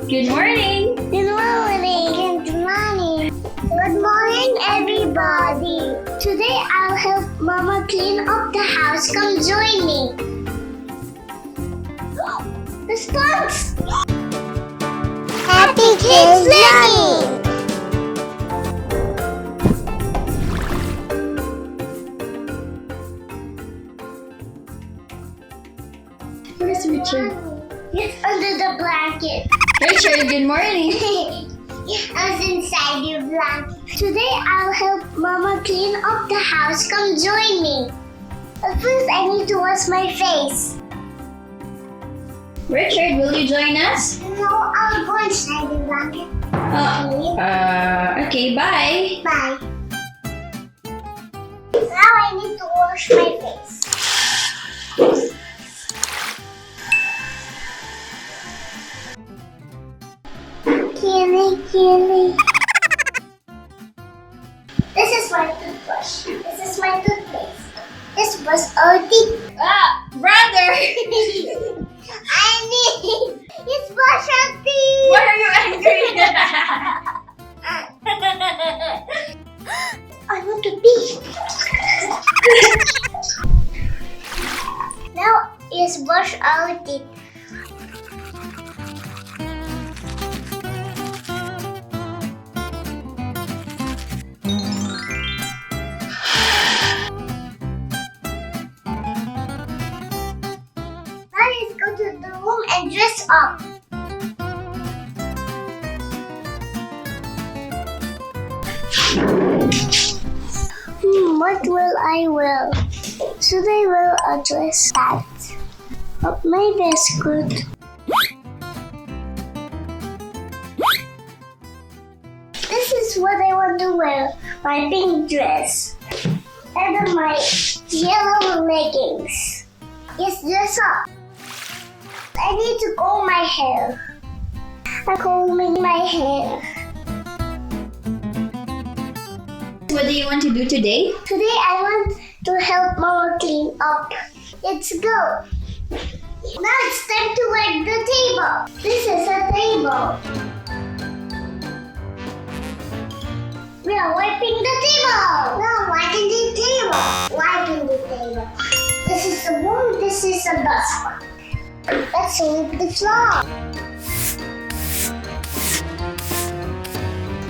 Good morning! Good morning. Good morning. Good morning, everybody. Today I'll help Mama clean up the house. Come join me. The sponge. Happy Kids Learning. Where's Richard? It's under the blanket. Richard, good morning! I was inside your blanket. Today I'll help Mama clean up the house. Come join me. But first I need to wash my face. Richard, will you join us? No, I'll go inside the blanket. Okay, bye! Bye. Now I need to wash my face. Kitty. This is my toothbrush. This is my toothpaste. This was our teeth. Brother! I need it's brush our teeth. Why are you angry? I want to pee. Now is brush our teeth. Now let's go to the room and dress up. What will I wear? Should I wear a dress that? But my best good. This is what I want to wear. My pink dress. And then my yellow leggings. Yes, dress up. I need to comb my hair. I'm combing my hair. What do you want to do today? Today I want to help Mama clean up. Let's go. Now it's time to wipe the table. This is a table. We are wiping the table. No, wiping the table. Wiping the table. This is the room. This is a dustpan. Let's sweep the floor.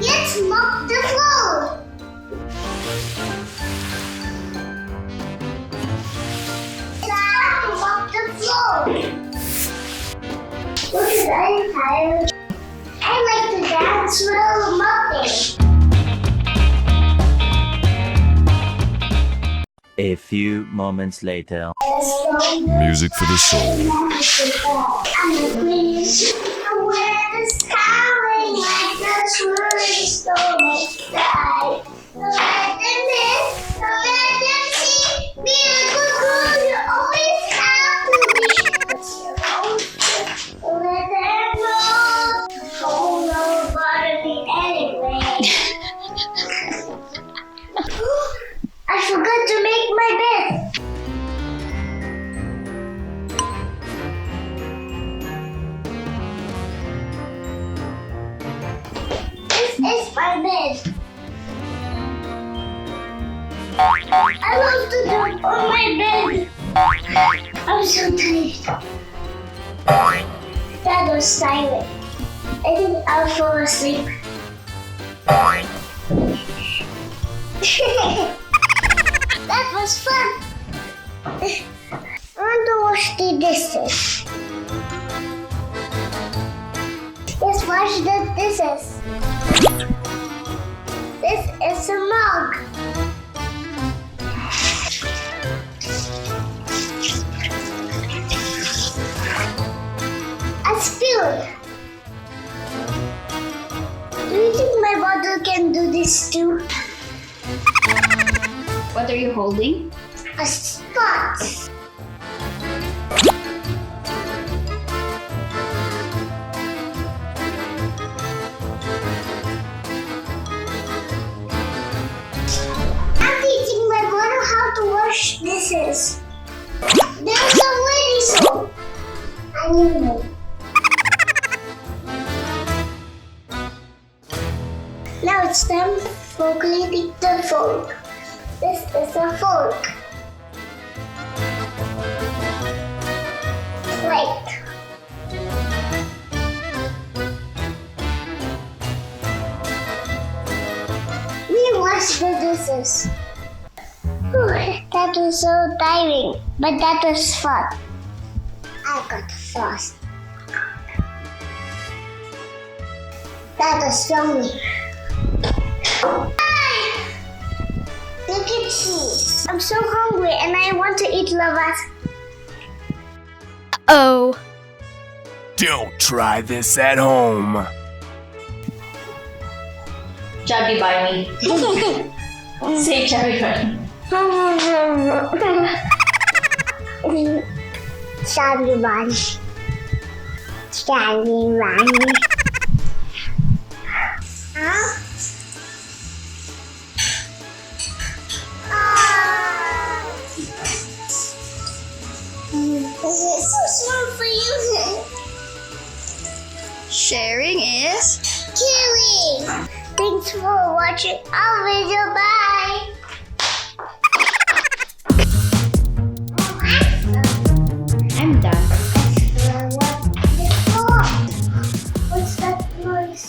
Let's mop the floor. Mop the floor. Look at that, I'm tired. I like to dance while mopping. A few moments later. Music for the soul. I'm a queen. The wind is coming like the tourists don't make die. Don't let them miss, don't let them see. Be a good girl, you always have to be. It's your own shit. Don't let them know. Oh no, bother me anyway. I forgot to make my bed. This is my bed. I love to jump on my bed. I'm so tired. That was silent. I think I'll fall asleep. That was fun. I want to wash the dishes. Let's wash the dishes. This is a mug. I spilled. Do you think my bottle can do this too? What are you holding? A spot. I'm teaching my brother how to wash dishes. There's a lady soap. I need more. watch them calculating the fork. This is a fork. Plate. We watched the dishes. That was so tiring, but that was fun. I got frost. That was yummy. Look at me. I'm so hungry and I want to eat lavas. Oh. Don't try this at home. Chubby bunny. Say chubby bunny. Chubby bunny. Chubby bunny. Huh? This is so small for you. Sharing is Caring. Thanks for watching our video. Bye.